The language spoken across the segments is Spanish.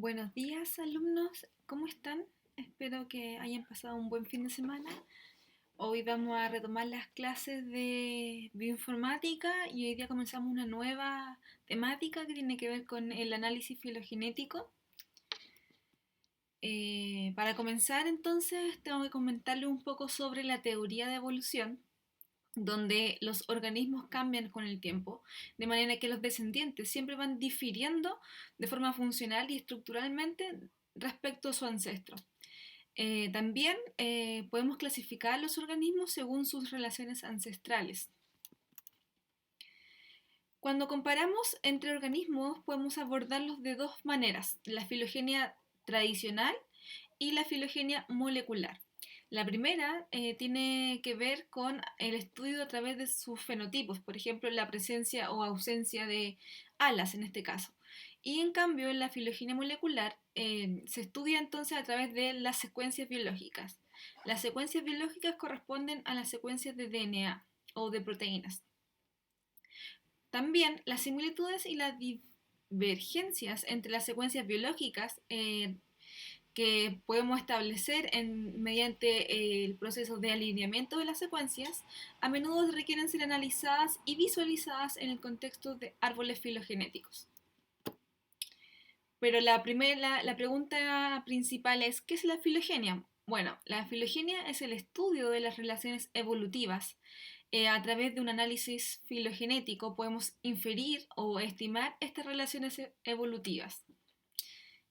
Buenos días, alumnos. ¿Cómo están? Espero que hayan pasado un buen fin de semana. Hoy vamos a retomar las clases de bioinformática y hoy día comenzamos una nueva temática que tiene que ver con el análisis filogenético. Para comenzar, entonces, tengo que comentarles un poco sobre la teoría de evolución, donde los organismos cambian con el tiempo, de manera que los descendientes siempre van difiriendo de forma funcional y estructuralmente respecto a su ancestro. También podemos clasificar los organismos según sus relaciones ancestrales. Cuando comparamos entre organismos podemos abordarlos de dos maneras, la filogenia tradicional y la filogenia molecular. La primera tiene que ver con el estudio a través de sus fenotipos, por ejemplo, la presencia o ausencia de alas en este caso. Y en cambio, en la filogenia molecular se estudia entonces a través de las secuencias biológicas. Las secuencias biológicas corresponden a las secuencias de DNA o de proteínas. También las similitudes y las divergencias entre las secuencias biológicas que podemos establecer mediante el proceso de alineamiento de las secuencias, a menudo requieren ser analizadas y visualizadas en el contexto de árboles filogenéticos. Pero la pregunta principal es, ¿qué es la filogenia? Bueno, la filogenia es el estudio de las relaciones evolutivas. A través de un análisis filogenético podemos inferir o estimar estas relaciones evolutivas.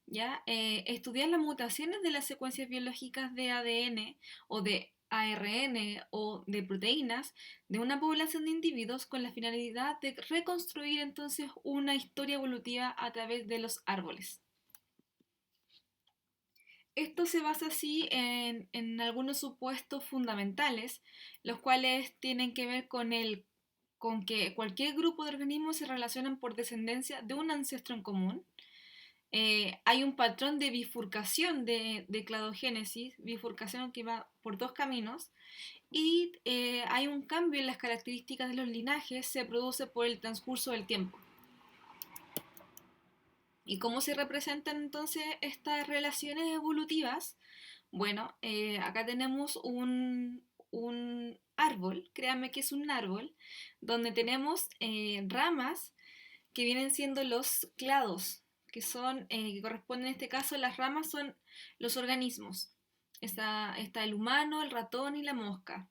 ¿Ya? Estudiar las mutaciones de las secuencias biológicas de ADN o de ARN o de proteínas de una población de individuos con la finalidad de reconstruir entonces una historia evolutiva a través de los árboles. Esto se basa así en algunos supuestos fundamentales, los cuales tienen que ver con que cualquier grupo de organismos se relacionan por descendencia de un ancestro en común. Hay un patrón de bifurcación de cladogénesis, bifurcación que va por dos caminos, y hay un cambio en las características de los linajes, se produce por el transcurso del tiempo. ¿Y cómo se representan entonces estas relaciones evolutivas? Bueno, acá tenemos un árbol, créanme que es un árbol, donde tenemos ramas que vienen siendo los clados, que corresponden en este caso, las ramas son los organismos. Está el humano, el ratón y la mosca.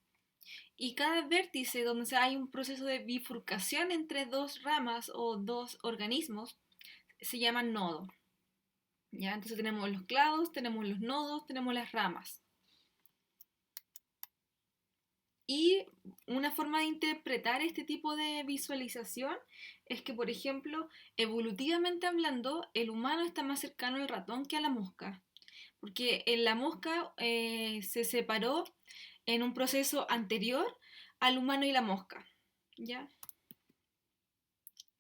Y cada vértice donde hay un proceso de bifurcación entre dos ramas o dos organismos se llama nodo. ¿Ya? Entonces tenemos los clados, tenemos los nodos, tenemos las ramas. Y una forma de interpretar este tipo de visualización es que, por ejemplo, evolutivamente hablando, el humano está más cercano al ratón que a la mosca, porque en la mosca se separó en un proceso anterior al humano y la mosca. ¿Ya?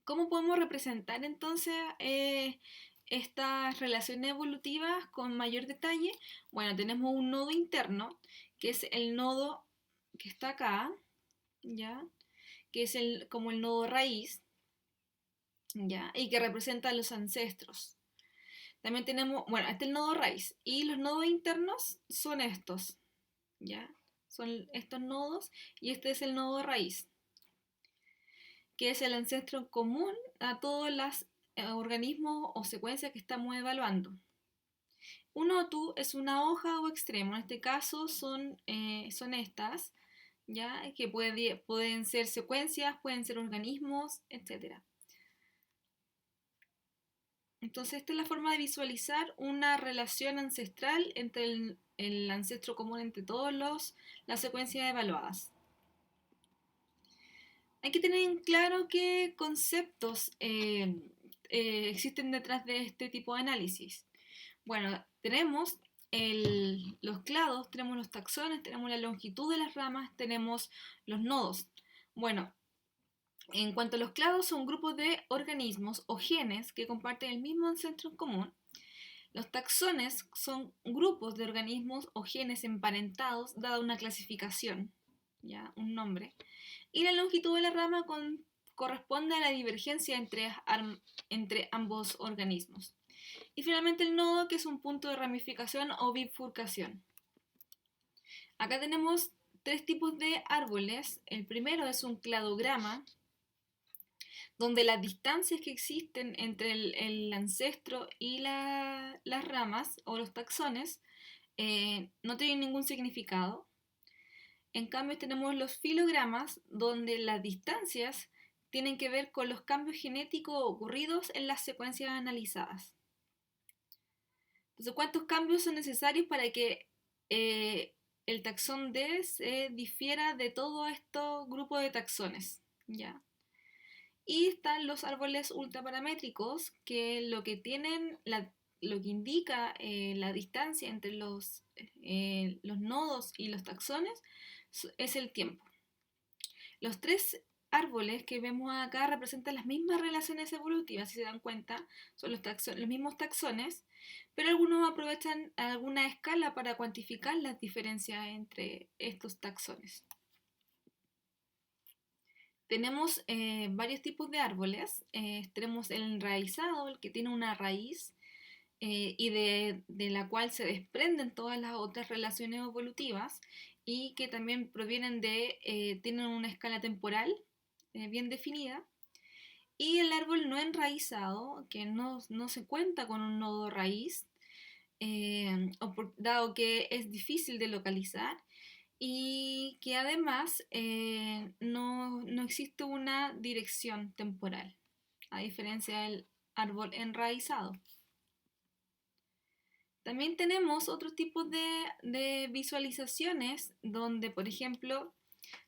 ¿Cómo podemos representar entonces estas relaciones evolutivas con mayor detalle? Bueno, tenemos un nodo interno, que es el nodo que está acá, ¿ya? Que es como el nodo raíz, ¿ya? Y que representa a los ancestros. También tenemos, bueno, este es el nodo raíz, y los nodos internos son estos, ¿ya? Son estos nodos, y este es el nodo raíz, que es el ancestro común a todos los organismos o secuencias que estamos evaluando. Un OTU es una hoja o extremo, en este caso son estas, ¿ya? Que pueden ser secuencias, pueden ser organismos, etc. Entonces, esta es la forma de visualizar una relación ancestral entre el ancestro común entre todas las secuencias evaluadas. Hay que tener en claro qué conceptos existen detrás de este tipo de análisis. Bueno, tenemos los clados, tenemos los taxones, tenemos la longitud de las ramas, tenemos los nodos. Bueno, en cuanto a los clados, son grupos de organismos o genes que comparten el mismo ancestro en común. Los taxones son grupos de organismos o genes emparentados dada una clasificación, ya, un nombre. Y la longitud de la rama corresponde a la divergencia entre ambos organismos. Y finalmente el nodo, que es un punto de ramificación o bifurcación. Acá tenemos tres tipos de árboles. El primero es un cladograma, donde las distancias que existen entre el ancestro y las ramas o los taxones no tienen ningún significado. En cambio tenemos los filogramas, donde las distancias tienen que ver con los cambios genéticos ocurridos en las secuencias analizadas. Entonces, ¿cuántos cambios son necesarios para que el taxón D se difiera de todo estos grupos de taxones? ¿Ya? Y están los árboles ultraparamétricos, que lo que tienen, lo que indica la distancia entre los nodos y los taxones es el tiempo. Los tres árboles que vemos acá representan las mismas relaciones evolutivas, si se dan cuenta, son los mismos taxones, pero algunos aprovechan alguna escala para cuantificar las diferencias entre estos taxones. Tenemos varios tipos de árboles. Tenemos el enraizado, el que tiene una raíz y de la cual se desprenden todas las otras relaciones evolutivas y que también provienen tienen una escala temporal bien definida. Y el árbol no enraizado, que no se cuenta con un nodo raíz, dado que es difícil de localizar y que además no existe una dirección temporal, a diferencia del árbol enraizado. También tenemos otros tipos de visualizaciones donde, por ejemplo,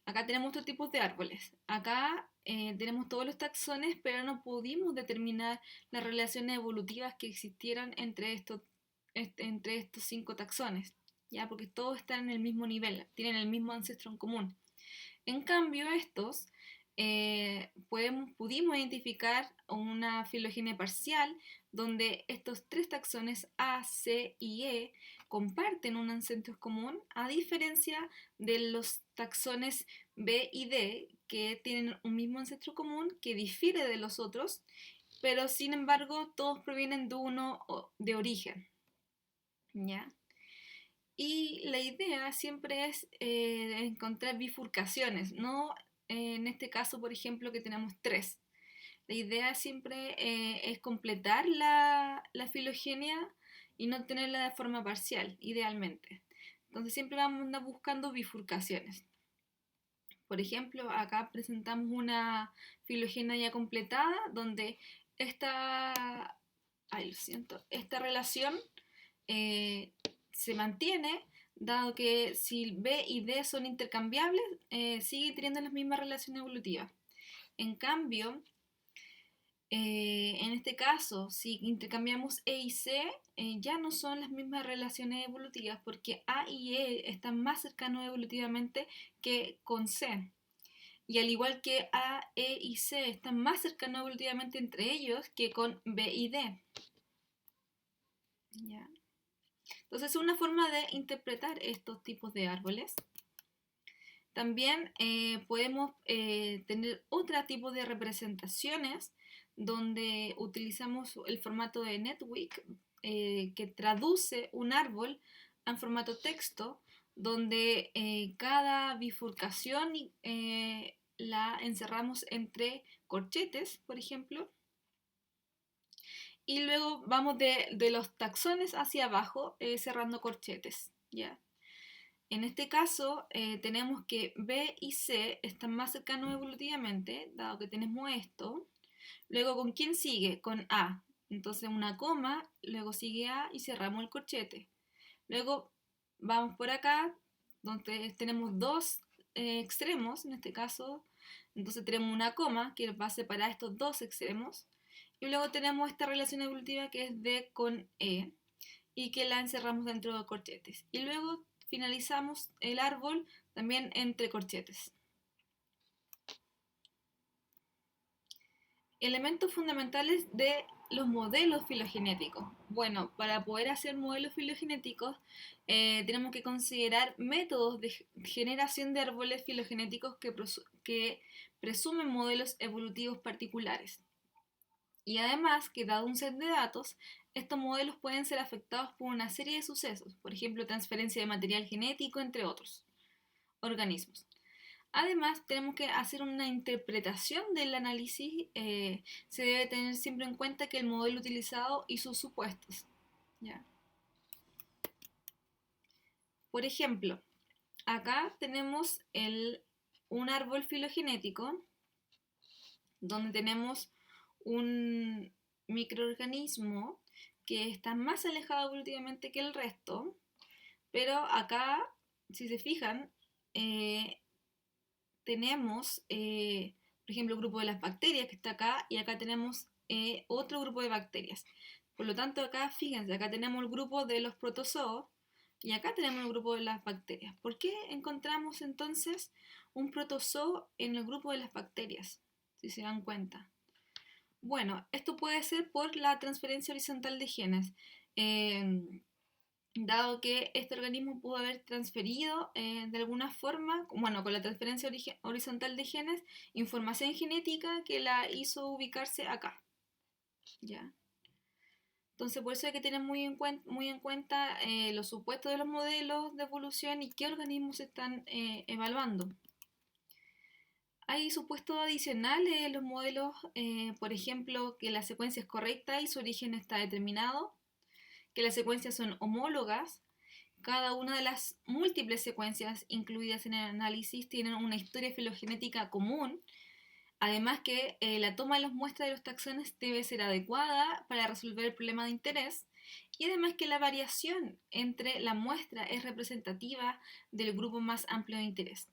acá tenemos otros tipos de árboles. Acá tenemos todos los taxones, pero no pudimos determinar las relaciones evolutivas que existieran entre estos 5 taxones, ¿ya? Porque todos están en el mismo nivel, tienen el mismo ancestro en común. En cambio, estos pudimos identificar una filogenia parcial donde estos 3 taxones A, C y E comparten un ancestro común, a diferencia de los taxones B y D, que tienen un mismo ancestro común que difiere de los otros, pero sin embargo todos provienen de uno de origen, ¿ya? Y la idea siempre es encontrar bifurcaciones, no en este caso, por ejemplo, que tenemos 3. La idea siempre es completar la filogenia y no tenerla de forma parcial, idealmente. Entonces siempre vamos a andar buscando bifurcaciones. Por ejemplo, acá presentamos una filogenia ya completada donde esta relación se mantiene, dado que si B y D son intercambiables, sigue teniendo las mismas relaciones evolutivas. En cambio, en este caso, si intercambiamos E y C, ya no son las mismas relaciones evolutivas porque A y E están más cercanos evolutivamente que con C. Y al igual que A, E y C están más cercanos evolutivamente entre ellos que con B y D. ¿Ya? Entonces es una forma de interpretar estos tipos de árboles. También podemos tener otro tipo de representaciones donde utilizamos el formato de Netweak, que traduce un árbol en formato texto, donde cada bifurcación la encerramos entre corchetes, por ejemplo, y luego vamos de los taxones hacia abajo cerrando corchetes, ¿ya? En este caso, tenemos que B y C están más cercanos evolutivamente, dado que tenemos esto. Luego, ¿con quién sigue? Con A. Entonces, una coma, luego sigue A y cerramos el corchete. Luego, vamos por acá, donde tenemos 2 extremos, en este caso. Entonces, tenemos una coma que va a separar estos 2 extremos. Y luego tenemos esta relación evolutiva que es D con E y que la encerramos dentro de corchetes. Y luego finalizamos el árbol también entre corchetes. Elementos fundamentales de los modelos filogenéticos. Bueno, para poder hacer modelos filogenéticos tenemos que considerar métodos de generación de árboles filogenéticos que presumen modelos evolutivos particulares. Y además que dado un set de datos, estos modelos pueden ser afectados por una serie de sucesos, por ejemplo, transferencia de material genético, entre otros organismos. Además, tenemos que hacer una interpretación del análisis. Se debe tener siempre en cuenta que el modelo utilizado y sus supuestos. ¿Ya? Por ejemplo, acá tenemos un árbol filogenético donde tenemos un microorganismo que está más alejado evolutivamente que el resto, pero acá, si se fijan, tenemos, por ejemplo, el grupo de las bacterias que está acá y acá tenemos otro grupo de bacterias. Por lo tanto, acá, fíjense, acá tenemos el grupo de los protozoos y acá tenemos el grupo de las bacterias. ¿Por qué encontramos entonces un protozoo en el grupo de las bacterias? Si se dan cuenta. Bueno, esto puede ser por la transferencia horizontal de genes. Dado que este organismo pudo haber transferido de alguna forma, bueno, con la transferencia horizontal de genes, información genética que la hizo ubicarse acá. ¿Ya? Entonces, por eso hay que tener muy en cuenta los supuestos de los modelos de evolución y qué organismos se están evaluando. Hay supuestos adicionales en los modelos, por ejemplo, que la secuencia es correcta y su origen está determinado, que las secuencias son homólogas. Cada una de las múltiples secuencias incluidas en el análisis tienen una historia filogenética común, además que la toma de las muestras de los taxones debe ser adecuada para resolver el problema de interés, y además que la variación entre la muestra es representativa del grupo más amplio de interés.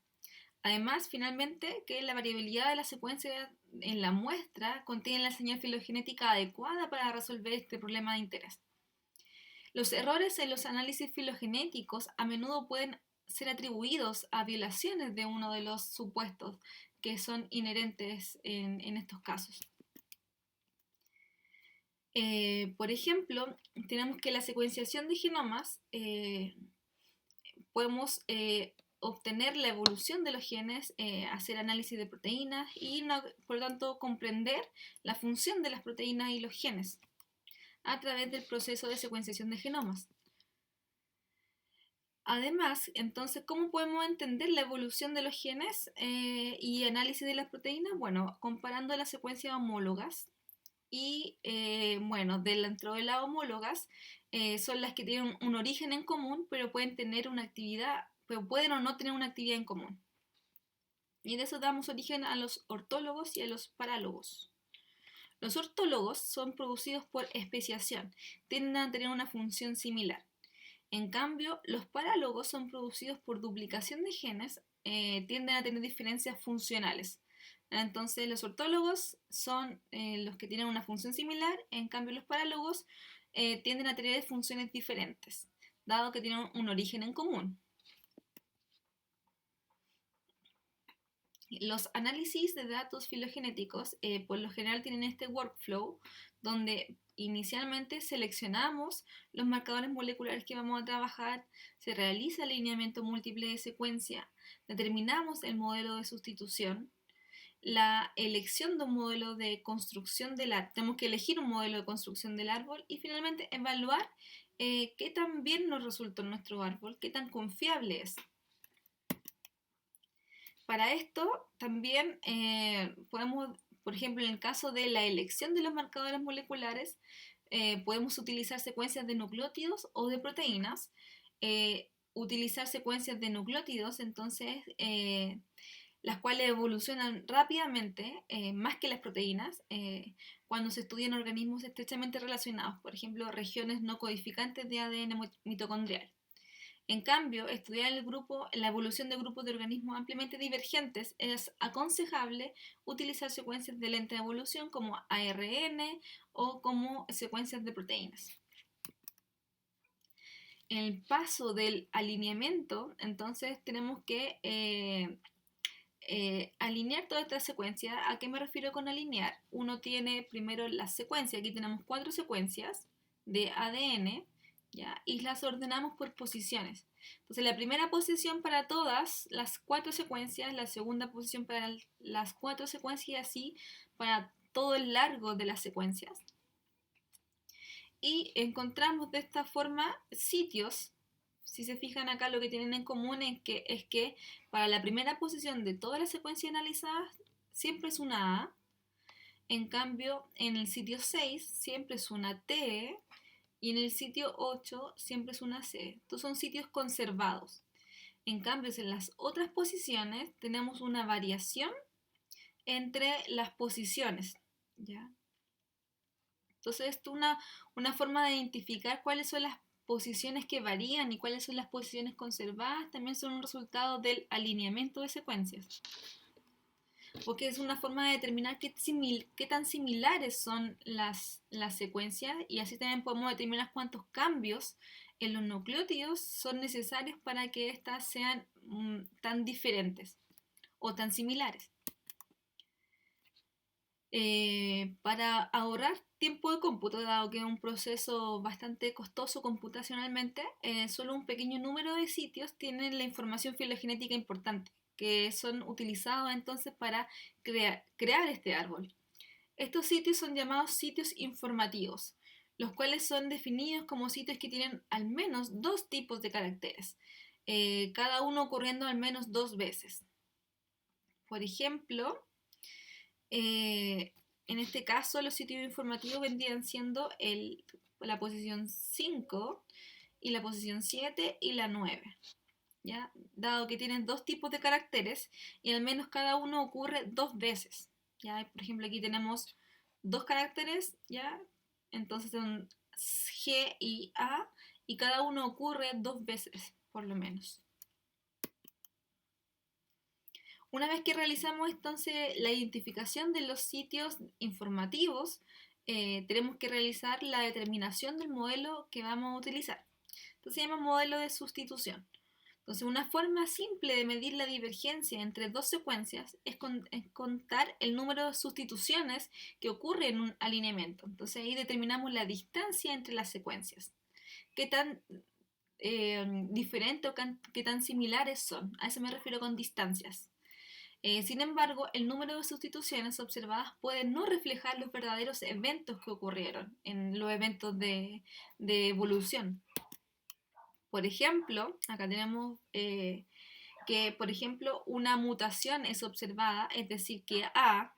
Además, finalmente, que la variabilidad de la secuencia en la muestra contiene la señal filogenética adecuada para resolver este problema de interés. Los errores en los análisis filogenéticos a menudo pueden ser atribuidos a violaciones de uno de los supuestos que son inherentes en estos casos. Por ejemplo, tenemos que la secuenciación de genomas podemos obtener la evolución de los genes, hacer análisis de proteínas y, por lo tanto, comprender la función de las proteínas y los genes a través del proceso de secuenciación de genomas. Además, entonces, ¿cómo podemos entender la evolución de los genes y análisis de las proteínas? Bueno, comparando las secuencias homólogas y, bueno, dentro de las homólogas son las que tienen un origen en común, pero pueden tener una actividad, pero pueden o no tener una actividad en común. Y de eso damos origen a los ortólogos y a los parálogos. Los ortólogos son producidos por especiación, tienden a tener una función similar. En cambio, los parálogos son producidos por duplicación de genes, tienden a tener diferencias funcionales. Entonces, los ortólogos son los que tienen una función similar, en cambio los parálogos tienden a tener funciones diferentes, dado que tienen un origen en común. Los análisis de datos filogenéticos por lo general tienen este workflow donde inicialmente seleccionamos los marcadores moleculares que vamos a trabajar, se realiza alineamiento múltiple de secuencia, determinamos el modelo de sustitución, la elección de un modelo de construcción del árbol, tenemos que elegir un modelo de construcción del árbol y finalmente evaluar qué tan bien nos resultó nuestro árbol, qué tan confiable es. Para esto también podemos, por ejemplo, en el caso de la elección de los marcadores moleculares, podemos utilizar secuencias de nucleótidos o de proteínas. Utilizar secuencias de nucleótidos, entonces, las cuales evolucionan rápidamente, más que las proteínas, cuando se estudian organismos estrechamente relacionados, por ejemplo, regiones no codificantes de ADN mitocondrial. En cambio, estudiar la evolución de grupos de organismos ampliamente divergentes es aconsejable utilizar secuencias de lenta evolución como ARN o como secuencias de proteínas. En el paso del alineamiento, entonces tenemos que alinear toda esta secuencia. ¿A qué me refiero con alinear? Uno tiene primero la secuencia, aquí tenemos 4 secuencias de ADN, ¿ya? Y las ordenamos por posiciones. Entonces la primera posición para todas las 4 secuencias, la segunda posición para las 4 secuencias y así para todo el largo de las secuencias. Y encontramos de esta forma sitios. Si se fijan acá, lo que tienen en común es que para la primera posición de todas las secuencias analizadas siempre es una A. En cambio, en el sitio 6 siempre es una T y en el sitio 8 siempre es una C. Estos son sitios conservados. En cambio, en las otras posiciones tenemos una variación entre las posiciones, ¿ya? Entonces, esto es una forma de identificar cuáles son las posiciones que varían y cuáles son las posiciones conservadas. También son un resultado del alineamiento de secuencias. Porque es una forma de determinar qué tan similares son las secuencias y así también podemos determinar cuántos cambios en los nucleótidos son necesarios para que éstas sean tan diferentes o tan similares. Para ahorrar tiempo de cómputo, dado que es un proceso bastante costoso computacionalmente, solo un pequeño número de sitios tienen la información filogenética importante, que son utilizados entonces para crear este árbol. Estos sitios son llamados sitios informativos, los cuales son definidos como sitios que tienen al menos dos tipos de caracteres, cada uno ocurriendo al menos 2 veces. Por ejemplo, en este caso los sitios informativos vendrían siendo la posición 5 y la posición 7 y la 9. ¿Ya? Dado que tienen dos tipos de caracteres y al menos cada uno ocurre 2 veces. ¿Ya? Por ejemplo, aquí tenemos 2 caracteres, ¿ya? Entonces son G y A y cada uno ocurre 2 veces, por lo menos. Una vez que realizamos entonces la identificación de los sitios informativos, tenemos que realizar la determinación del modelo que vamos a utilizar. Esto se llama modelo de sustitución. Entonces, una forma simple de medir la divergencia entre dos secuencias es contar el número de sustituciones que ocurre en un alineamiento. Entonces, ahí determinamos la distancia entre las secuencias. ¿Qué tan diferente o qué tan similares son? A eso me refiero con distancias. Sin embargo, el número de sustituciones observadas puede no reflejar los verdaderos eventos que ocurrieron en los eventos de evolución. Por ejemplo, acá tenemos que, por ejemplo, una mutación es observada, es decir, que A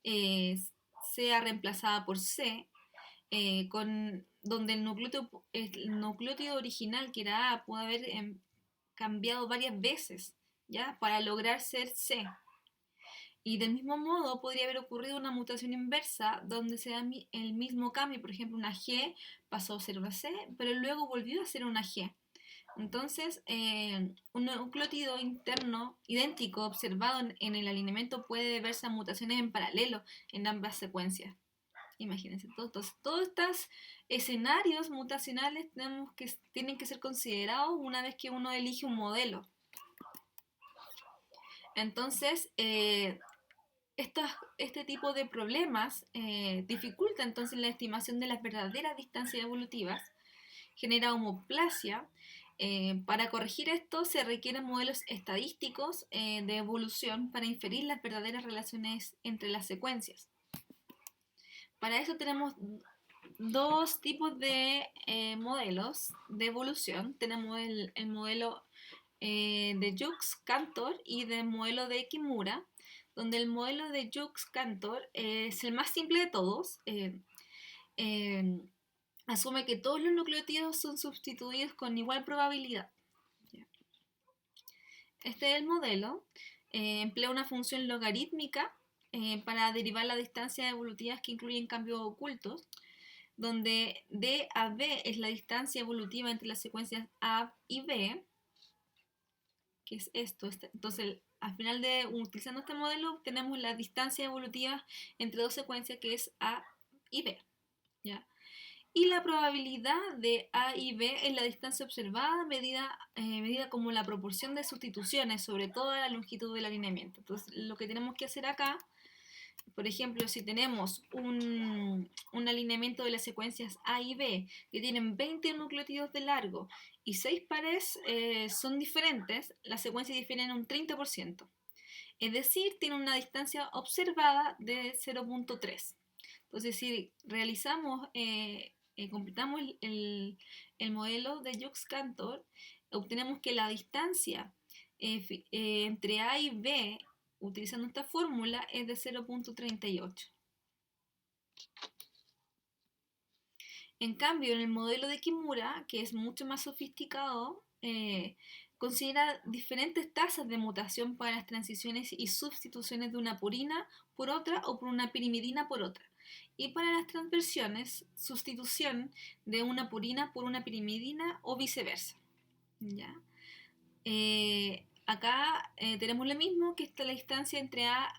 sea reemplazada por C, donde el nucleótido original, que era A, puede haber cambiado varias veces, ¿ya? Para lograr ser C. Y del mismo modo podría haber ocurrido una mutación inversa donde se da el mismo cambio, por ejemplo, una G pasó a ser una C, pero luego volvió a ser una G. Entonces, un nucleótido interno idéntico observado en el alineamiento puede deberse a mutaciones en paralelo en ambas secuencias. Imagínense, todos estos escenarios mutacionales tienen que ser considerados una vez que uno elige un modelo. Entonces, este tipo de problemas dificulta entonces la estimación de las verdaderas distancias evolutivas, genera homoplasia. Para corregir esto se requieren modelos estadísticos de evolución para inferir las verdaderas relaciones entre las secuencias. Para eso tenemos dos tipos de modelos de evolución. Tenemos el modelo de Jukes-Cantor y del modelo de Kimura, donde el modelo de Jukes-Cantor es el más simple de todos. Asume que todos los nucleótidos son sustituidos con igual probabilidad. Este es el modelo. Emplea una función logarítmica para derivar las distancias evolutivas que incluyen cambios ocultos, donde D a B es la distancia evolutiva entre las secuencias A y B, que es esto. Entonces, al final de utilizando este modelo, tenemos la distancia evolutiva entre dos secuencias que es A y B, ¿ya? Y la probabilidad de A y B es la distancia observada medida como la proporción de sustituciones sobre toda la longitud del alineamiento. Entonces, lo que tenemos que hacer acá, por ejemplo, si tenemos un alineamiento de las secuencias A y B que tienen 20 nucleótidos de largo y 6 pares son diferentes, las secuencias difieren un 30%. Es decir, tiene una distancia observada de 0.3. Entonces, si realizamos, completamos el modelo de Joux-Cantor, obtenemos que la distancia entre A y B, utilizando esta fórmula, es de 0.38. En cambio, en el modelo de Kimura, que es mucho más sofisticado, considera diferentes tasas de mutación para las transiciones y sustituciones de una purina por otra o por una pirimidina por otra. Y para las transversiones, sustitución de una purina por una pirimidina o viceversa. ¿Ya? Acá tenemos lo mismo, que está la distancia entre A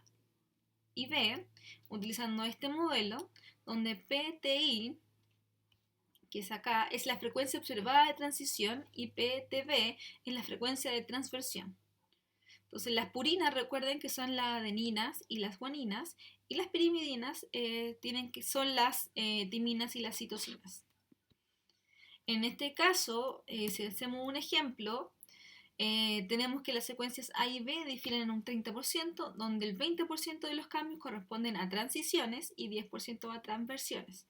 y B, utilizando este modelo, donde PTI, que es acá, es la frecuencia observada de transición, y PTB es la frecuencia de transversión. Entonces, las purinas, recuerden que son las adeninas y las guaninas, y las pirimidinas son las timinas y las citosinas. En este caso, si hacemos un ejemplo, tenemos que las secuencias A y B difieren en un 30%, donde el 20% de los cambios corresponden a transiciones y 10% a transversiones.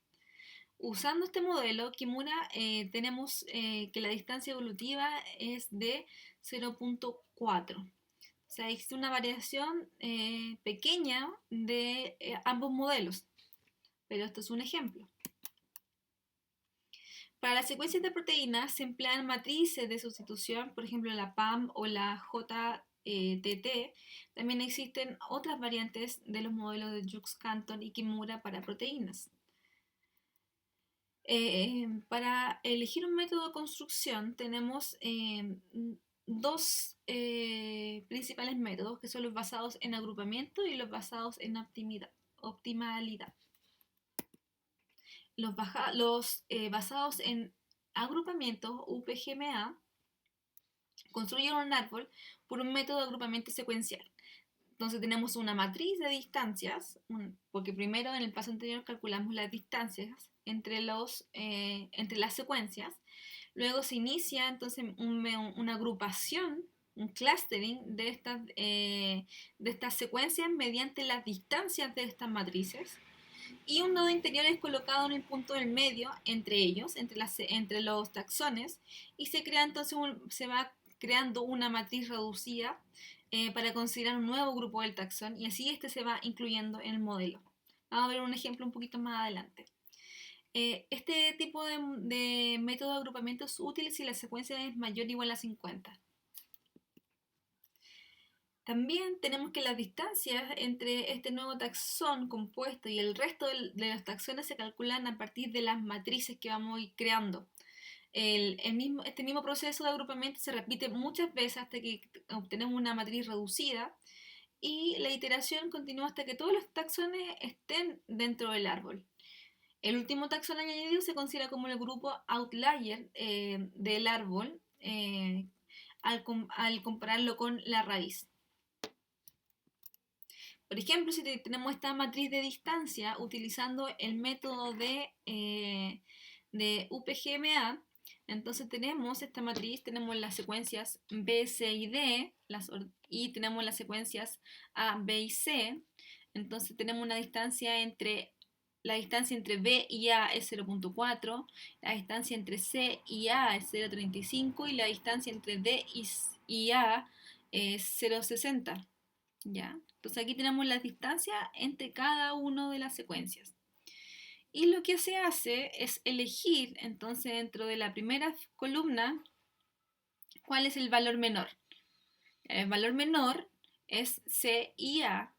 Usando este modelo, Kimura, tenemos que la distancia evolutiva es de 0.4. O sea, existe una variación pequeña de ambos modelos, pero esto es un ejemplo. Para las secuencias de proteínas se emplean matrices de sustitución, por ejemplo la PAM o la JTT. También existen otras variantes de los modelos de Joux-Cantor y Kimura para proteínas. Para elegir un método de construcción tenemos dos principales métodos, que son los basados en agrupamiento y los basados en optimalidad. Los basados en agrupamiento, UPGMA, construyen un árbol por un método de agrupamiento secuencial. Entonces tenemos una matriz de distancias, porque primero en el paso anterior calculamos las distancias entre las secuencias. Luego se inicia entonces una agrupación, un clustering de estas secuencias mediante las distancias de estas matrices. Y un nodo interior es colocado en el punto del medio entre ellos, entre los taxones, y se va creando una matriz reducida para considerar un nuevo grupo del taxón, y así este se va incluyendo en el modelo. Vamos a ver un ejemplo un poquito más adelante. Este tipo de método de agrupamiento es útil si la secuencia es mayor o igual a 50. También tenemos que las distancias entre este nuevo taxón compuesto y el resto de los taxones se calculan a partir de las matrices que vamos a ir creando. Este mismo proceso de agrupamiento se repite muchas veces hasta que obtenemos una matriz reducida, y la iteración continúa hasta que todos los taxones estén dentro del árbol. El último taxón añadido se considera como el grupo outlier del árbol al compararlo con la raíz. Por ejemplo, si tenemos esta matriz de distancia utilizando el método de UPGMA, entonces tenemos esta matriz, tenemos las secuencias B, C y D, y tenemos las secuencias A, B y C. Entonces tenemos la distancia entre B y A es 0.4, la distancia entre C y A es 0.35 y la distancia entre D y A es 0.60. ¿Ya? Entonces aquí tenemos las distancias entre cada una de las secuencias. Y lo que se hace es elegir, entonces, dentro de la primera columna, cuál es el valor menor. El valor menor es C y A,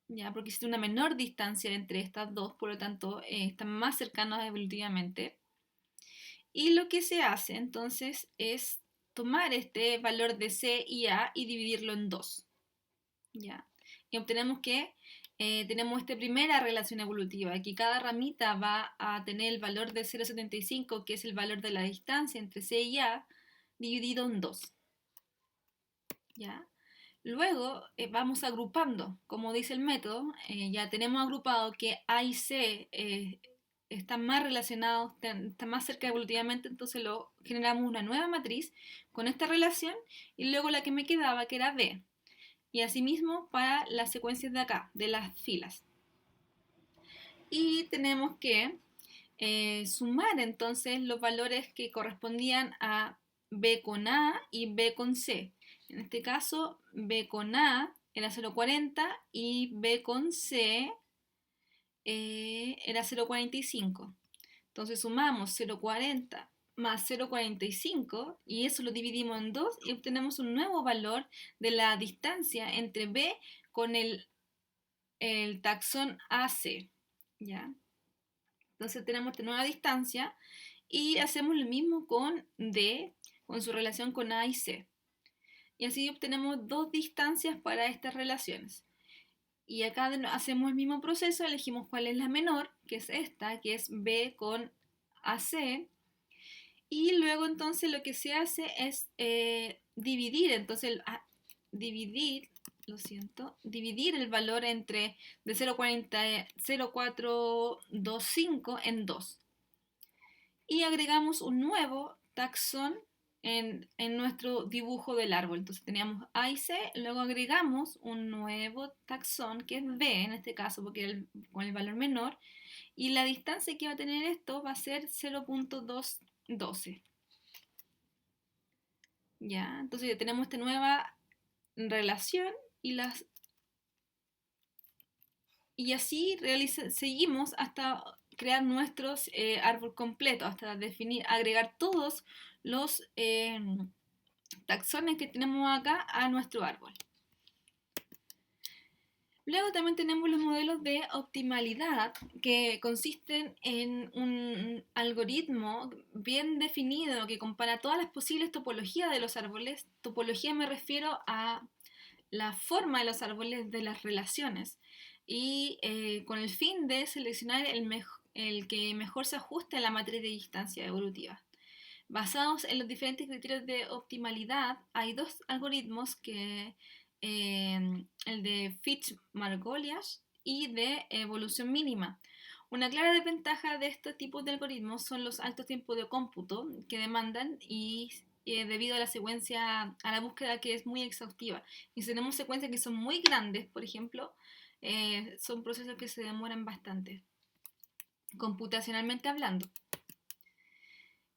¿ya? Porque existe una menor distancia entre estas dos, por lo tanto, están más cercanos evolutivamente. Y lo que se hace, entonces, es tomar este valor de C y A y dividirlo en 2. ¿Ya? Y obtenemos que tenemos esta primera relación evolutiva. Aquí cada ramita va a tener el valor de 0.75, que es el valor de la distancia entre C y A, dividido en 2. ¿Ya? Luego vamos agrupando, como dice el método, ya tenemos agrupado que A y C están más relacionados, están más cerca evolutivamente, entonces generamos una nueva matriz con esta relación, y luego la que me quedaba, que era B. y asimismo para las secuencias de acá, de las filas. Y tenemos que sumar entonces los valores que correspondían a B con A y B con C. En este caso, B con A era 0,40 y B con C era 0,45. Entonces sumamos 0,40 más 0,45 y eso lo dividimos en 2 y obtenemos un nuevo valor de la distancia entre B con el taxón AC. ¿Ya? Entonces tenemos esta nueva distancia y hacemos lo mismo con D, con su relación con A y C. Y así obtenemos dos distancias para estas relaciones. Y acá hacemos el mismo proceso, elegimos cuál es la menor, que es esta, que es B con AC. Y luego entonces lo que se hace es dividir, entonces dividir el valor entre de 0,425 en 2. Y agregamos un nuevo taxón en nuestro dibujo del árbol. Entonces teníamos A y C, luego agregamos un nuevo taxón que es B en este caso porque era con el valor menor y la distancia que va a tener esto va a ser 0,212. ¿Ya? Entonces ya tenemos esta nueva relación y así seguimos hasta crear nuestros árbol completo, hasta definir, agregar todos los taxones que tenemos acá a nuestro árbol. Luego también tenemos los modelos de optimalidad que consisten en un algoritmo bien definido que compara todas las posibles topologías de los árboles. Topología me refiero a la forma de los árboles de las relaciones y con el fin de seleccionar el que mejor se ajuste a la matriz de distancia evolutiva. Basados en los diferentes criterios de optimalidad, hay dos algoritmos que el de Fitch-Margoliouth y de evolución mínima. Una clara desventaja de estos tipos de algoritmos son los altos tiempos de cómputo que demandan y debido a la secuencia, a la búsqueda que es muy exhaustiva. Y si tenemos secuencias que son muy grandes, por ejemplo, son procesos que se demoran bastante, computacionalmente hablando.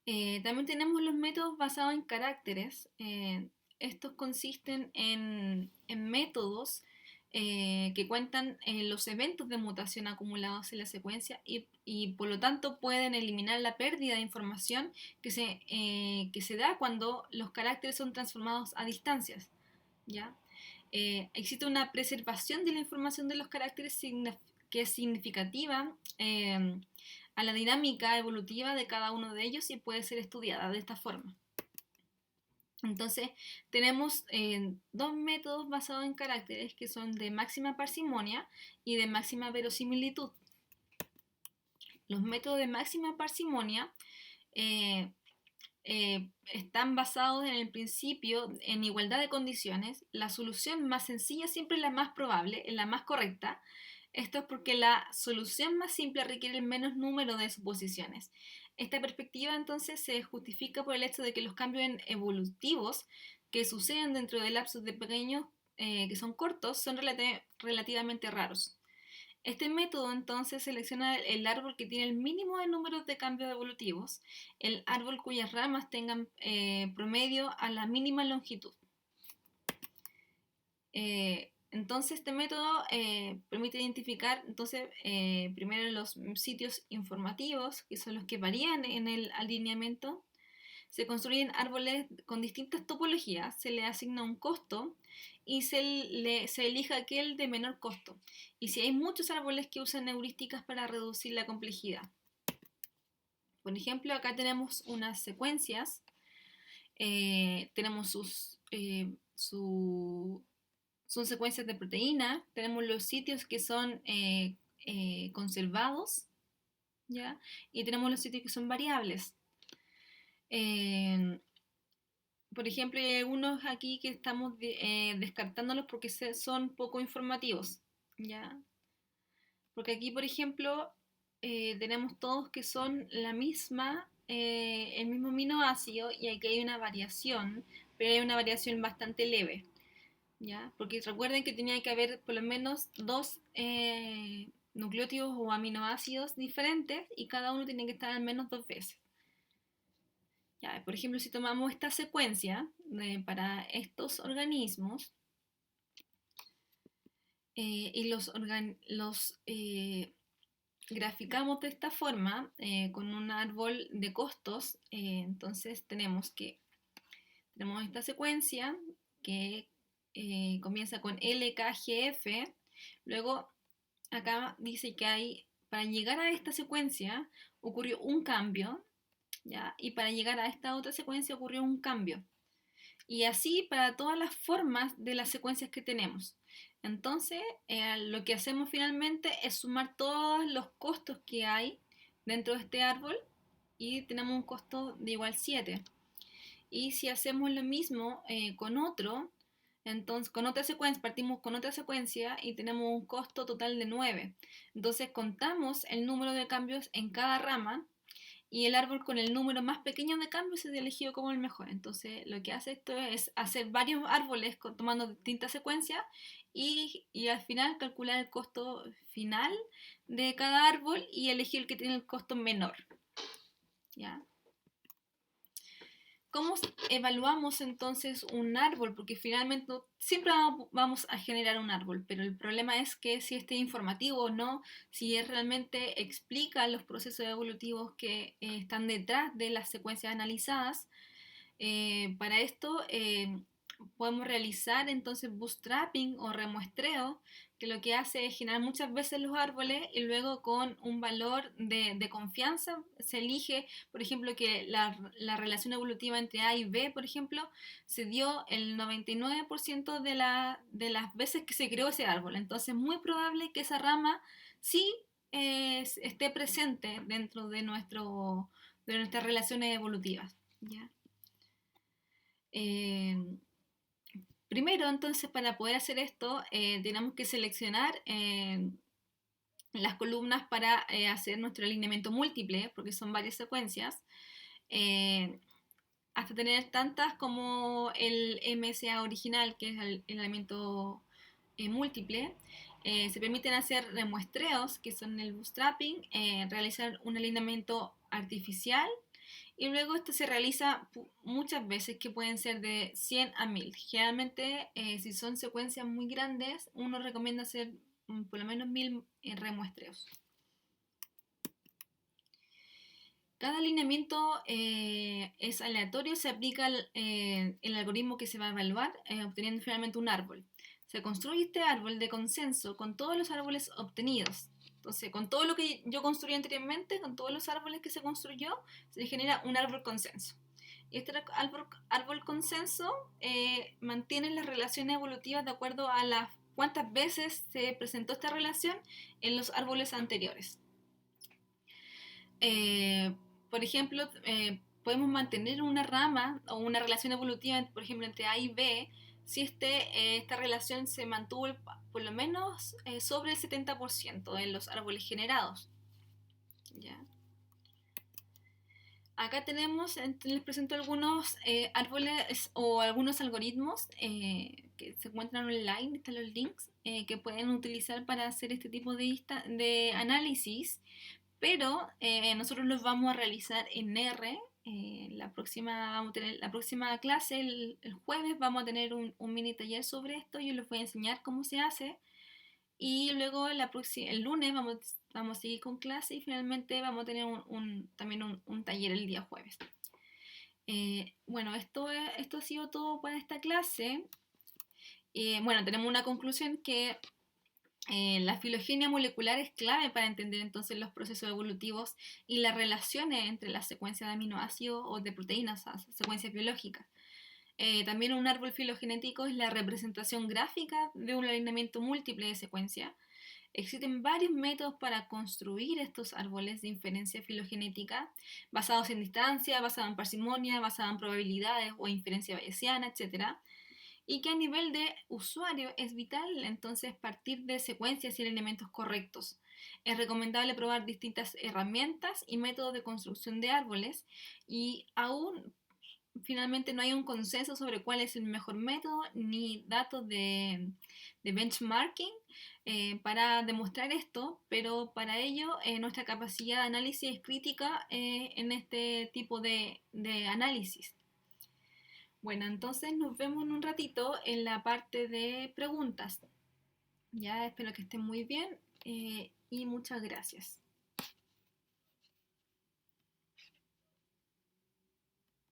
También tenemos los métodos basados en caracteres. Estos consisten en métodos que cuentan los eventos de mutación acumulados en la secuencia y por lo tanto pueden eliminar la pérdida de información que se da cuando los caracteres son transformados a distancias. ¿Ya? Existe una preservación de la información de los caracteres que es significativa a la dinámica evolutiva de cada uno de ellos y puede ser estudiada de esta forma. Entonces, tenemos dos métodos basados en caracteres que son de máxima parsimonia y de máxima verosimilitud. Los métodos de máxima parsimonia están basados en el principio en igualdad de condiciones. La solución más sencilla siempre es la más probable, es la más correcta. Esto es porque la solución más simple requiere el menos número de suposiciones. Esta perspectiva entonces se justifica por el hecho de que los cambios evolutivos que suceden dentro de lapsos de pequeños que son cortos son relativamente raros. Este método entonces selecciona el árbol que tiene el mínimo de números de cambios evolutivos, el árbol cuyas ramas tengan promedio a la mínima longitud. Entonces este método permite identificar entonces, primero los sitios informativos, que son los que varían en el alineamiento. Se construyen árboles con distintas topologías, se le asigna un costo y se elija aquel de menor costo. Y si hay muchos árboles que usan heurísticas para reducir la complejidad. Por ejemplo, acá tenemos unas secuencias, tenemos son secuencias de proteína, tenemos los sitios que son conservados, ¿ya? Y tenemos los sitios que son variables. Por ejemplo, hay algunos aquí que estamos descartándolos porque son poco informativos, ¿ya? Porque aquí, por ejemplo, tenemos todos que son el mismo aminoácido y aquí hay una variación, pero hay una variación bastante leve. ¿ya? Porque recuerden que tenía que haber por lo menos dos nucleótidos o aminoácidos diferentes y cada uno tiene que estar al menos dos veces. Ya, por ejemplo, si tomamos esta secuencia para estos organismos y los graficamos de esta forma con un árbol de costos, entonces tenemos esta secuencia que comienza con LKGF, luego acá dice que para llegar a esta secuencia ocurrió un cambio, ¿ya? Y para llegar a esta otra secuencia ocurrió un cambio. Y así para todas las formas de las secuencias que tenemos. Entonces, lo que hacemos finalmente es sumar todos los costos que hay dentro de este árbol y tenemos un costo de igual 7. Y si hacemos lo mismo con otro, entonces con otra secuencia, partimos con otra secuencia y tenemos un costo total de 9. Entonces contamos el número de cambios en cada rama y el árbol con el número más pequeño de cambios es elegido como el mejor. Entonces lo que hace esto es hacer varios árboles tomando distintas secuencias y al final calcular el costo final de cada árbol y elegir el que tiene el costo menor. ¿Ya? ¿Cómo evaluamos entonces un árbol? Porque finalmente siempre vamos a generar un árbol, pero el problema es que si este es informativo o no, si realmente explica los procesos evolutivos que están detrás de las secuencias analizadas. Para esto podemos realizar entonces bootstrapping o remuestreo, que lo que hace es generar muchas veces los árboles y luego con un valor de confianza se elige, por ejemplo, que la relación evolutiva entre A y B, por ejemplo, se dio el 99% de las veces que se creó ese árbol. Entonces es muy probable que esa rama sí esté presente dentro de nuestras relaciones evolutivas. ¿Ya? Primero, entonces, para poder hacer esto, tenemos que seleccionar las columnas para hacer nuestro alineamiento múltiple, porque son varias secuencias, eh, hasta tener tantas como el MSA original, que es el alineamiento múltiple. Se permiten hacer remuestreos, que son el bootstrapping, realizar un alineamiento artificial y luego esto se realiza muchas veces, que pueden ser de 100 a 1000. Generalmente, si son secuencias muy grandes, uno recomienda hacer por lo menos 1000 remuestreos. Cada alineamiento es aleatorio, se aplica el algoritmo que se va a evaluar, obteniendo finalmente un árbol. Se construye este árbol de consenso con todos los árboles obtenidos. Entonces, con todo lo que yo construí anteriormente, con todos los árboles que se construyó, se genera un árbol consenso. Y este árbol consenso mantiene las relaciones evolutivas de acuerdo a las cuántas veces se presentó esta relación en los árboles anteriores. Por ejemplo, podemos mantener una rama o una relación evolutiva, por ejemplo, entre A y B, si esta relación se mantuvo por lo menos sobre el 70% en los árboles generados. ¿Ya? Acá les presento algunos árboles o algunos algoritmos que se encuentran online, están los links, que pueden utilizar para hacer este tipo de análisis, pero nosotros los vamos a realizar en R. La próxima clase, el jueves, vamos a tener un mini taller sobre esto. Yo les voy a enseñar cómo se hace. Y luego el lunes vamos a seguir con clase y finalmente vamos a tener también un taller el día jueves. Bueno, esto ha sido todo para esta clase. Bueno, tenemos una conclusión que la filogenia molecular es clave para entender entonces los procesos evolutivos y las relaciones entre las secuencias de aminoácidos o de proteínas, o sea, secuencias biológicas. También un árbol filogenético es la representación gráfica de un alineamiento múltiple de secuencia. Existen varios métodos para construir estos árboles de inferencia filogenética, basados en distancia, basados en parsimonia, basados en probabilidades o inferencia bayesiana, etc. Y que a nivel de usuario es vital entonces partir de secuencias y elementos correctos. Es recomendable probar distintas herramientas y métodos de construcción de árboles y aún finalmente no hay un consenso sobre cuál es el mejor método ni datos de benchmarking para demostrar esto, pero para ello nuestra capacidad de análisis es crítica en este tipo de análisis. Bueno, entonces nos vemos en un ratito en la parte de preguntas. Ya espero que estén muy bien y muchas gracias.